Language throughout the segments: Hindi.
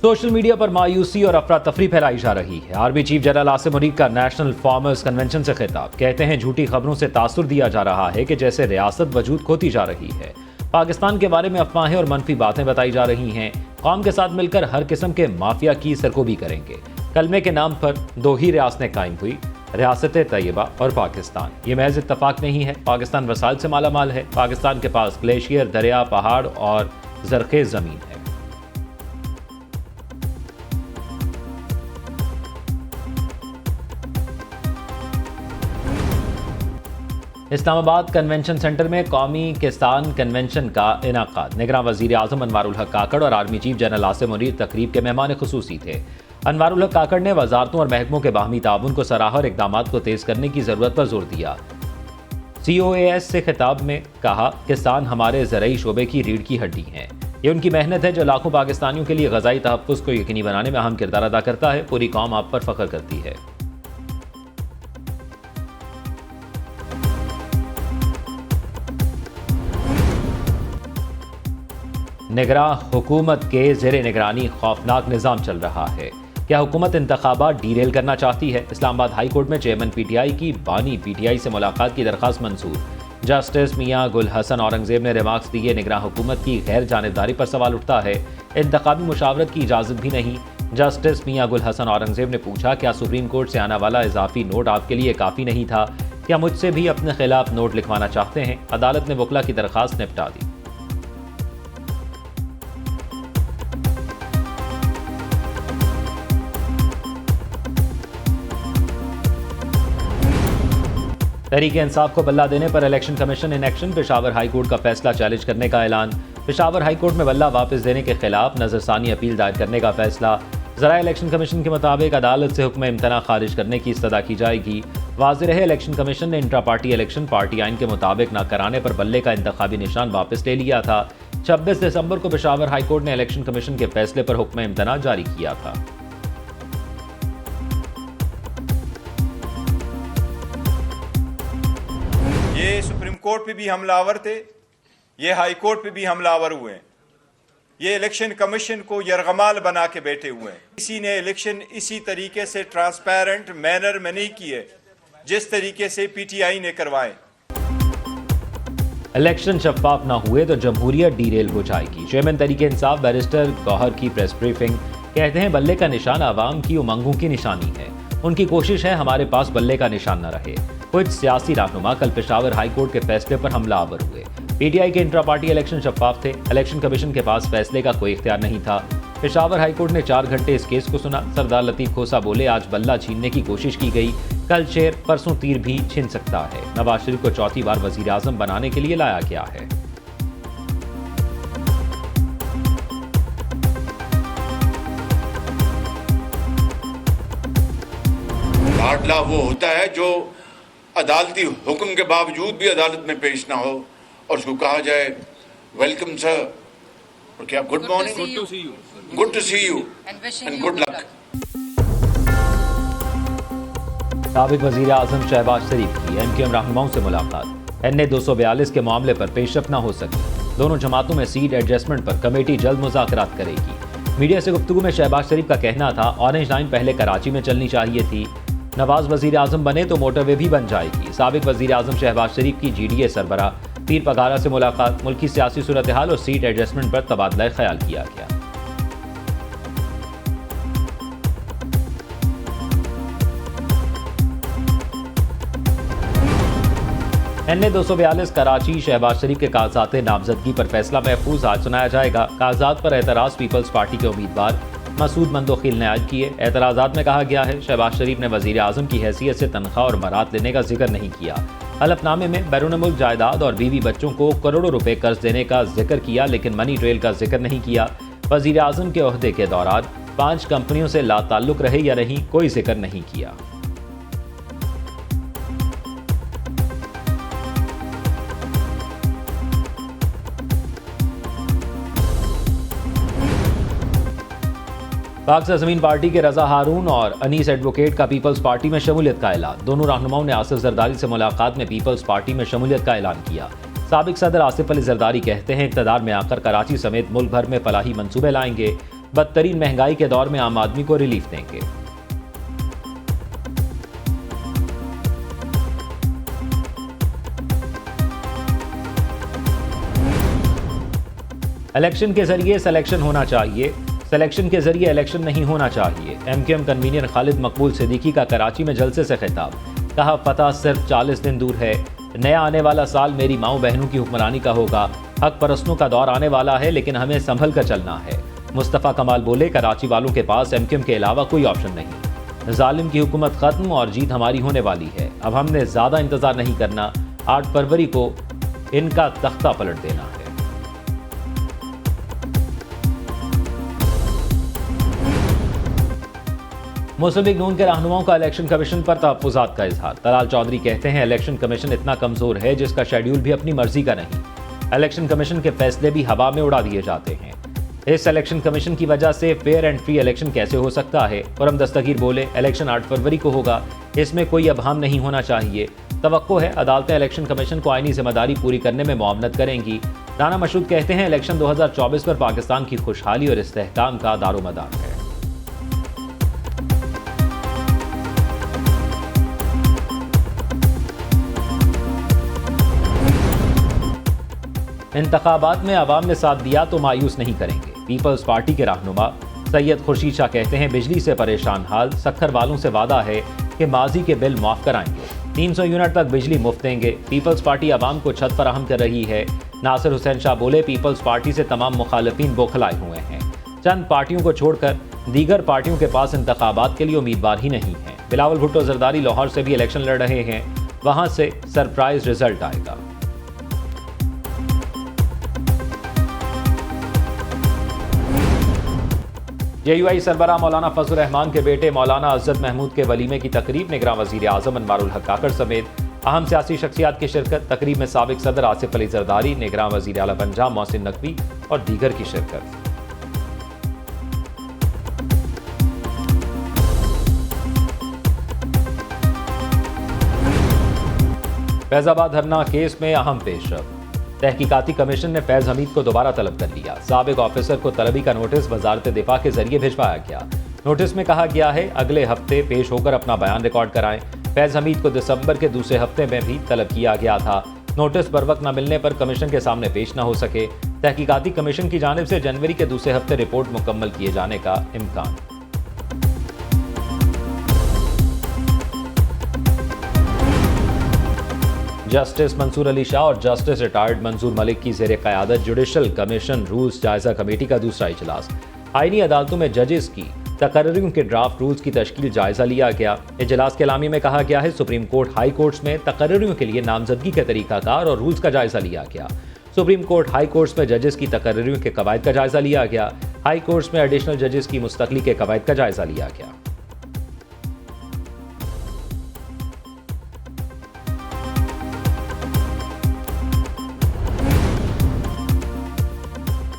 सोशल मीडिया पर मायूसी और अफरा तफरी फैलाई जा रही है। Army chief general Asim Munir का नेशनल फार्मर्स कन्वेंशन से खिताब। कहते हैं झूठी खबरों से तासुर दिया जा रहा है कि जैसे रियासत वजूद खोती जा रही है। पाकिस्तान के बारे में अफवाहें और मनफी बातें बताई जा रही हैं। कौम के साथ मिलकर हर किस्म के माफिया की सरकोबी करेंगे। कलमे के नाम पर दो ही रियासतें कायम हुई, रियासत तैयबा और पाकिस्तान। ये महज इत्तफाक नहीं है। पाकिस्तान वसाइल से मालामाल है। पाकिस्तान के पास ग्लेशियर, दरिया, पहाड़ और जरखेज जमीन है। इस्लामाबाद कन्वेंशन सेंटर में कौमी किसान कन्वेंशन का इनाकाद। निगरान वजीर आजम अनवारुल हक काकड़ और army chief general Asim Munir तकरीब के मेहमान खुसूसी थे। अनवारुल हक काकड़ ने वजारतों और महकमों के बाहमी ताउन को सराहा और इकदामात को तेज करने की जरूरत पर जोर दिया। COAS से खिताब में कहा, किसान हमारे ज़रई शोबे की रीढ़ की हड्डी हैं। ये उनकी मेहनत है जो लाखों पाकिस्तानियों के लिए ग़ज़ाई तहफ़्फ़ुज़ को यकीनी बनाने में अहम किरदार अदा करता है। पूरी कौम आप पर फ़ख्र करती है। निगरान हुकूमत के ज़ेरे निगरानी खौफनाक निज़ाम चल रहा है। क्या हुकूमत इंतखाबात डीरेल करना चाहती है? इस्लामाबाद हाई कोर्ट में चेयरमैन PTI की बानी PTI से मुलाकात की दरख्वास्त मंजूर। जस्टिस मियां गुल हसन औरंगजेब ने रिमार्क्स दिए, निगरान हुकूमत की गैर जानिबदारी पर सवाल उठता है। इंतखाबी मुशावरत की इजाज़त भी नहीं। जस्टिस मियां गुल हसन औरंगजेब ने पूछा, क्या सुप्रीम कोर्ट से आने वाला इजाफी नोट आपके लिए काफ़ी नहीं था? क्या मुझसे भी अपने खिलाफ नोट लिखवाना चाहते हैं? अदालत ने वकला की दरख्वास्त निपटा दी। तहरीक इंसाफ को बल्ला देने पर election commission in action. Peshawar high court का फैसला चैलेंज करने का ऐलान। पेशावर हाई कोर्ट में बल्ला वापस देने के खिलाफ नजरसानी अपील दायर करने का फैसला। ज़राए इलेक्शन कमीशन के मुताबिक अदालत से हुक्म इम्तना खारिज करने की इस्तदा की जाएगी। वाज़ेह रहे, इलेक्शन कमीशन ने इंट्रा पार्टी इलेक्शन पार्टी आइन के मुताबिक न कराने पर बल्ले का इंतखाबी निशान वापस ले लिया था। 26 दिसंबर को पेशावर हाई कोर्ट ने इलेक्शन कमीशन के फैसले पर हुक्म इम्तना जारी किया था। ये सुप्रीम कोर्ट पे भी हमलावर थे, ये हाई कोर्ट पे भी हमलावर हुए हैं। ये इलेक्शन कमीशन को यरगमाल बना के बैठे हुए हैं। किसी ने इलेक्शन इसी तरीके से ट्रांसपेरेंट मैनर में नहीं किए जिस तरीके से PTI ने करवाए। इलेक्शन शफाफ ना हुए तो जमहूरियत डीरेल हो जाएगी। चेयरमैन तहरीक इंसाफ बैरिस्टर गौहर की प्रेस ब्रीफिंग। कहते हैं, बल्ले का निशान आवाम की उमंगों की निशानी है। उनकी कोशिश है हमारे पास बल्ले का निशान न रहे। कुछ सियासी रहनुमा कल पेशावर हाई कोर्ट के फैसले पर हमलावर हुए। PTI के इंट्रा पार्टी इलेक्शन शफाफ थे। इलेक्शन कमीशन के पास फैसले का कोई इख्तियार नहीं था। पेशावर हाई कोर्ट ने 4 घंटे इस केस को सुना। सरदार लतीफ खोसा बोले, आज बल्ला छीनने की कोशिश की गई, कल शेर परसों तीर भी छिन सकता है। नवाज शरीफ को चौथी बार वजीर आजम बनाने के लिए लाया गया है। लाडला वो होता है जो अदालती हुक्म के बावजूद भी अदालत में पेश ना हो और उसको कहा जाए वेलकम सर, और क्या good morning, good to see you and good luck. साबिक वजीर आजम शहबाज शरीफ की MKM रहनुमाओं से मुलाकात। NA 242 के मामले पर पेशरफ न हो सकी। दोनों जमातों में सीट एडजस्टमेंट पर कमेटी जल्द मुज़ाकरात करेगी। मीडिया से गुफ्तगू में शहबाज शरीफ का कहना था, ऑरेंज लाइन पहले कराची में चलनी चाहिए थी। नवाज वजीर आजम बने तो मोटरवे भी बन जाएगी। साबिक वजीर आजम शहबाज शरीफ की GDA सरबरा पीर पगारा से मुलाकात। मुल्की सियासी सूरत हाल और सीट एडजस्टमेंट पर तबादला ख्याल किया गया। NA 242 कराची शहबाज शरीफ के कागजात नामजदगी पर फैसला महफूज आज सुनाया जाएगा। कागजात पर एतराज़ पीपल्स पार्टी के उम्मीदवार मसूद मंदोखिल ने आज किए। एतराज़ात में कहा गया है, शहबाज शरीफ ने वजीर आजम की हैसियत से तनख्वाह और बरात लेने का जिक्र नहीं किया। हलफनामे में बैरून मुल्क जायदाद और बीवी बच्चों को करोड़ों रुपए कर्ज देने का जिक्र किया, लेकिन मनी ट्रेल का जिक्र नहीं किया। वजीर आजम के ओहदे के दौरान 5 कंपनियों से लाताल्लुक रहे या नहीं, कोई जिक्र नहीं किया। पाक ज़मीन पार्टी के रजा हारून और अनीस एडवोकेट का पीपल्स पार्टी में शमूलियत का ऐलान। दोनों रहनुमाओं ने आसिफ जरदारी से मुलाकात में पीपल्स पार्टी में शमूलियत का ऐलान किया। साबिक सदर आसिफ अली जरदारी कहते हैं, इक़्तिदार में आकर कराची समेत मुल्क भर में फलाही मंसूबे लाएंगे। बदतरीन महंगाई के दौर में आम आदमी को रिलीफ देंगे। इलेक्शन के जरिए सिलेक्शन होना चाहिए, सिलेक्शन के जरिए इलेक्शन नहीं होना चाहिए। एमक्यूएम कन्वीनर खालिद मकबूल सिद्दीकी का कराची में जलसे से खिताब। कहा फतह सिर्फ 40 दिन दूर है, नया आने वाला साल मेरी माओ बहनों की हुक्मरानी का होगा। हक परस्तों का दौर आने वाला है, लेकिन हमें संभल कर चलना है। मुस्तफ़ा कमाल बोले कराची वालों के पास एमक्यूएम के अलावा कोई ऑप्शन नहीं। जालिम की हुकूमत खत्म और जीत हमारी होने वाली है। अब हमने ज्यादा इंतजार नहीं करना, 8 फरवरी को इनका तख्ता पलट देना है। मुस्लिम लीग नून के रहनुमाओं का इलेक्शन कमीशन पर तहफ्फुज़ात का इजहार। तलाल चौधरी कहते हैं इलेक्शन कमीशन इतना कमजोर है जिसका शेड्यूल भी अपनी मर्जी का नहीं। इलेक्शन कमीशन के फैसले भी हवा में उड़ा दिए जाते हैं। इस इलेक्शन कमीशन की वजह से फेयर एंड फ्री इलेक्शन कैसे हो सकता है? खुर्रम दस्तगीर बोले इलेक्शन 8 फरवरी को होगा, इसमें कोई अबहम नहीं होना चाहिए। तवक्को है अदालतें इलेक्शन कमीशन को आईनी जिम्मेदारी पूरी करने में मुआवनत करेंगी। राना मशरूद कहते हैं इलेक्शन 2024 पर पाकिस्तान की खुशहाली और इस्तेहकाम का दारोमदार है। इंतखाबात में अवाम ने साथ दिया तो मायूस नहीं करेंगे। पीपल्स पार्टी के रहनुमा सैयद खुर्शीद शाह कहते हैं बिजली से परेशान हाल, सक्खर वालों से वादा है कि माजी के बिल माफ कराएंगे। 300 यूनिट तक बिजली मुफ्त देंगे। पीपल्स पार्टी अवाम को छत फराहम कर रही है। नासिर हुसैन शाह बोले पीपल्स पार्टी से तमाम मुखालिफिन बौखलाए हुए हैं। चंद पार्टियों को छोड़कर दीगर पार्टियों के पास इंतखाबात के लिए उम्मीदवार ही नहीं है। बिलावल भुट्टो जरदारी लाहौर से भी इलेक्शन लड़ रहे हैं, वहां से सरप्राइज रिजल्ट आएगा। JUI सरबराह मौलाना फजल रहमान के बेटे मौलाना अज़्ज़त महमूद के वलीमे की तकरीब निगरान वज़ीर आज़म अनवारुल हक काकड़ समेत अहम सियासी शख्सियात की शिरकत। तकरीब में साबिक सदर आसिफ अली जरदारी, निगरान वज़ीर आला पंजाब मोहसिन नकवी और दीगर की शिरकत। फैजाबाद धरना केस में अहम पेशरफ। तहकीकाती कमीशन ने फैज हमीद को दोबारा तलब कर लिया। साबिक ऑफिसर को तलबी का नोटिस वजारत दिफा के जरिए भिजवाया गया। नोटिस में कहा गया है अगले हफ्ते पेश होकर अपना बयान रिकॉर्ड कराएं। फैज हमीद को दिसंबर के दूसरे हफ्ते में भी तलब किया गया था। नोटिस बर वक्त न मिलने पर कमीशन के सामने पेश न हो सके। तहकीकाती कमीशन की जानिब से जनवरी के दूसरे हफ्ते रिपोर्ट मुकम्मल किए जाने का इम्कान। जस्टिस मंसूर अली शाह और जस्टिस रिटायर्ड मंजूर मलिक की ज़ेर क़यादत जुडिशल कमीशन रूल्स जायज़ा कमेटी का दूसरा इजलास। आईनी अदालतों में जजेस की तकर्रियों के ड्राफ्ट रूल्स की तश्कील जायज़ा लिया गया। इजलास के एलामी में कहा गया है सुप्रीम कोर्ट हाई कोर्ट्स में तकर्रियों के लिए नामजदगी के तरीकाकार और रूल्स का जायज़ा लिया गया। सुप्रीम कोर्ट हाई कोर्ट्स में जजेस की तकर्रियों के कवायद का जायज़ा लिया गया। हाई कोर्ट्स में एडिशनल जजेस की मुस्तकली के कवायद का जायज़ा लिया गया।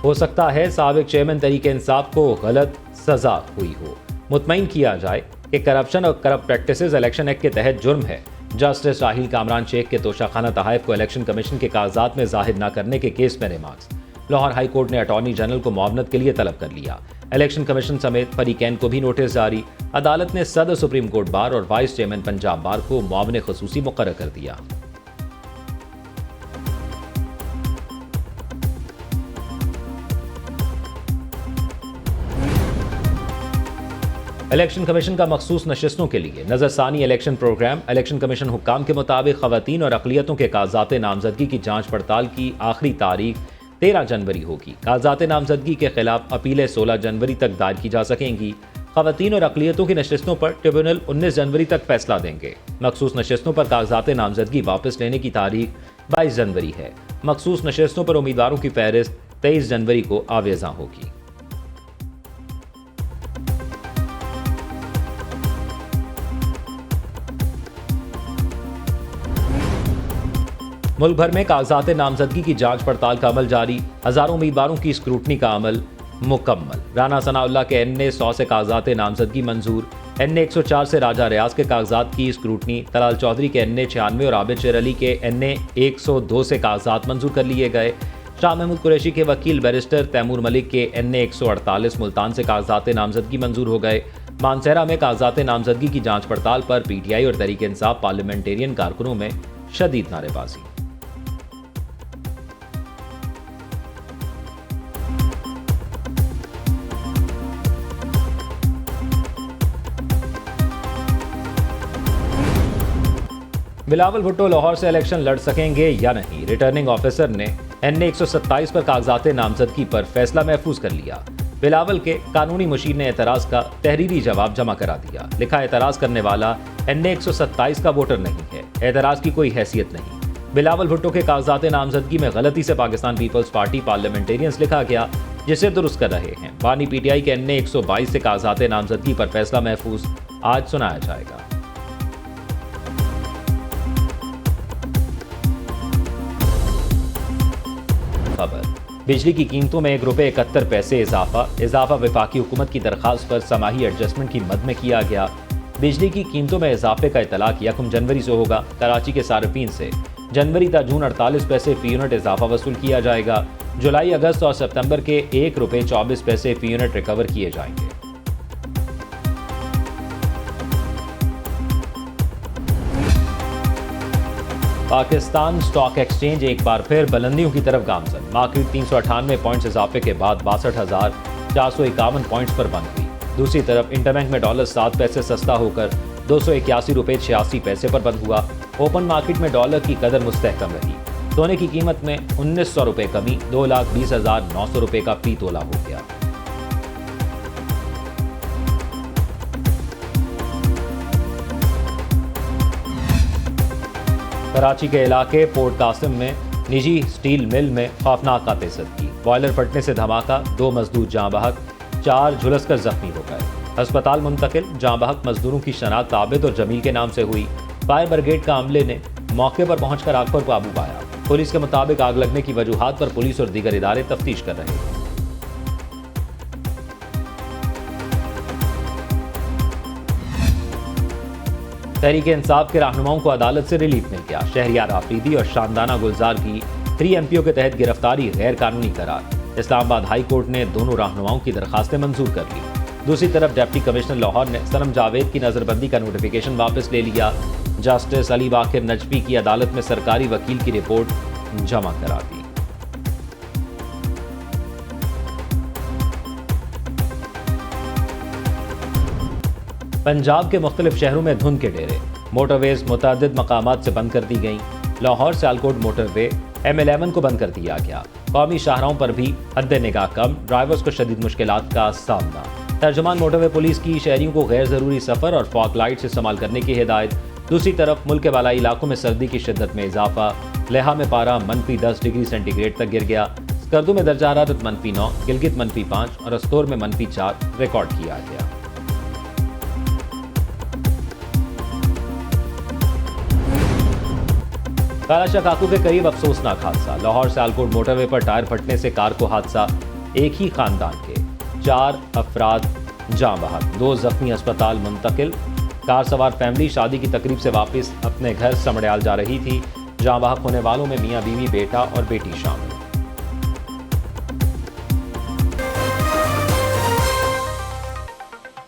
हो सकता है साबिक चेयरमैन तरीके इंसाफ को गलत सजा हुई हो। मुतमईन किया जाए कि करप्शन और करप्ट प्रैक्टिसेस इलेक्शन एक्ट के तहत जुर्म है। जस्टिस राहिल कामरान शेख के तोशाखाना तहाइफ को इलेक्शन कमीशन के कागजात में जाहिर न करने के केस में रिमार्क्स। लाहौर हाई कोर्ट ने अटॉर्नी जनरल को मुआवनत के लिए तलब कर लिया। इलेक्शन कमीशन समेत फरीकैन को भी नोटिस जारी। अदालत ने सदर सुप्रीम कोर्ट बार और वाइस चेयरमैन पंजाब बार को मुआवने खुसूसी मुकर्रर कर दिया। इलेक्शन कमीशन का मखसूस नशिस्तों के लिए नजरसानी इलेक्शन प्रोग्राम। इलेक्शन कमीशन हुक्काम के मुताबिक खवातीन और अक़लियतों के कागजात नामजदगी की जांच पड़ताल की आखिरी तारीख 13 जनवरी होगी। कागजात नामजदगी के खिलाफ अपीलें 16 जनवरी तक दायर की जा सकेंगी। खवातीन और अक़लियतों की नशिस्तों पर ट्रिब्यूनल 19 जनवरी तक फैसला देंगे। मखसूस नशिस्तों पर कागजात नामजदगी वापस लेने की तारीख 22 जनवरी है। मखसूस नशिस्तों पर उम्मीदवारों की फहरिस्त 23 जनवरी को आवेजा होगी। मुल्क भर में कागजात नामजदगी की जांच पड़ताल का अमल जारी। हजारों उम्मीदवारों की स्क्रूटनी का अमल मुकम्मल। राना सनाउल्लाह के NA 100 से कागजात नामजदगी मंजूर। NA 104 से राजा रियाज के कागजात की स्क्रूटनी। तलाल चौधरी के NA 96 और आबिद शेर अली के NA 102 से कागजात मंजूर कर लिए गए। शाह महमूद कुरैशी के वकील बैरिस्टर तैमूर मलिक के NA 148 मुल्तान से कागजात नामजदगी मंजूर हो गए। मानसहरा में कागजात नामजदगी की जांच पड़ताल पर PTI और तहरीक इंसाफ पार्लियामेंटेरियन कारकुनों में शदीद नारेबाजी। बिलावल भुट्टो लाहौर से इलेक्शन लड़ सकेंगे या नहीं, रिटर्निंग ऑफिसर ने NA 127 पर कागजात नामजदगी पर फैसला महफूज कर लिया। बिलावल के कानूनी मुशीर ने एतराज का तहरीरी जवाब जमा करा दिया। लिखा, एतराज करने वाला NA 127 का वोटर नहीं है, एतराज की कोई हैसियत नहीं। बिलावल भुट्टो के कागजात नामजदगी में गलती से पाकिस्तान पीपल्स पार्टी पार्लियामेंटेरियंस लिखा गया, जिसे दुरुस्त कर रहे हैं। बानी PTI के NA 122 से कागजात नामजदगी पर फैसला महफूज आज सुनाया जाएगा। खबर, बिजली की कीमतों में ₹1.71 इजाफा वफाकी हुकूमत की दरखास्त पर समाही एडजस्टमेंट की मद में किया गया। बिजली की कीमतों में इजाफे का इतलाक 1 जनवरी से होगा। कराची के सार्फिन से जनवरी ta जून 48 पैसे फी यूनिट इजाफा वसूल किया जाएगा। जुलाई, अगस्त और सितंबर के ₹1.24 फी यूनिट रिकवर किए जाएंगे। पाकिस्तान स्टॉक एक्सचेंज एक बार फिर बुलंदियों की तरफ गामजन। मार्केट 398 पॉइंट्स इजाफे के बाद 62,451 पॉइंट्स पर बंद हुई। दूसरी तरफ इंटरबैंक में डॉलर 7 पैसे सस्ता होकर $281.86 पर बंद हुआ। ओपन मार्केट में डॉलर की कदर मुस्तहकम रही। सोने की कीमत में ₹1900 कमी, $2,20,900 का फी तोला हो गया। कराची के इलाके पोर्ट कासिम में निजी स्टील मिल में खौफनाक आतिशबाजी। बॉयलर फटने से धमाका, 2 मजदूर जाँ बहक, 4 झुलसकर जख्मी हो गए। अस्पताल मुंतकिल। जाँ बहक मजदूरों की शनाख्त आबिद और जमील के नाम से हुई। फायर ब्रिगेड का अमले ने मौके पर पहुंचकर आग पर काबू पाया। पुलिस के मुताबिक आग लगने की वजूहात पर पुलिस और दीगर इदारे तफ्तीश कर रहे हैं। तहरीक इंसाफ के रहनुमाओं को अदालत से रिलीफ मिल गया। शहरियार आफरीदी और शानदाना गुलजार की 3 MPO के तहत गिरफ्तारी गैर कानूनी करार। इस्लामाबाद हाई कोर्ट ने दोनों रहनुमाओं की दरखास्तें मंजूर कर ली। दूसरी तरफ डिप्टी कमिश्नर लाहौर ने सनम जावेद की नजरबंदी का नोटिफिकेशन वापस ले लिया। जस्टिस अली बाकिर नजफी की अदालत में सरकारी वकील की रिपोर्ट जमा करा दी। पंजाब के मुख्तलिफ शहरों में धुंध के डेरे। मोटरवेज मुतअद्दिद मकामात से बंद कर दी गई। लाहौर सियालकोट मोटरवे M11 को बंद कर दिया गया। कौमी शाहराहों पर भी हद निगाह कम, ड्राइवर्स को शदीद मुश्किलात का सामना। तर्जुमान मोटरवे पुलिस की शहरियों को गैर जरूरी सफर और फॉग लाइट्स इस्तेमाल करने की हिदायत। दूसरी तरफ मुल्क के बालाई इलाकों में सर्दी की शिद्दत में इजाफा। लेहा में पारा -10 डिग्री सेंटीग्रेड तक गिर गया। स्कर्दू में दर्जा हरारत -9, गिलगित -5 और अस्तोर में -4 रिकॉर्ड किया गया। कालाशाह काकू के करीब अफसोसनाक हादसा। लाहौर सियालकोट मोटरवे पर टायर फटने से कार को हादसा। एक ही खानदान के 4 अफराद जाँ बहक, 2 जख्मी अस्पताल मुंतकिल। कार सवार फैमिली शादी की तकरीब से वापस अपने घर समड़याल जा रही थी। जाँ बहक होने वालों में मियाँ बीवी, बेटा और बेटी शामिल।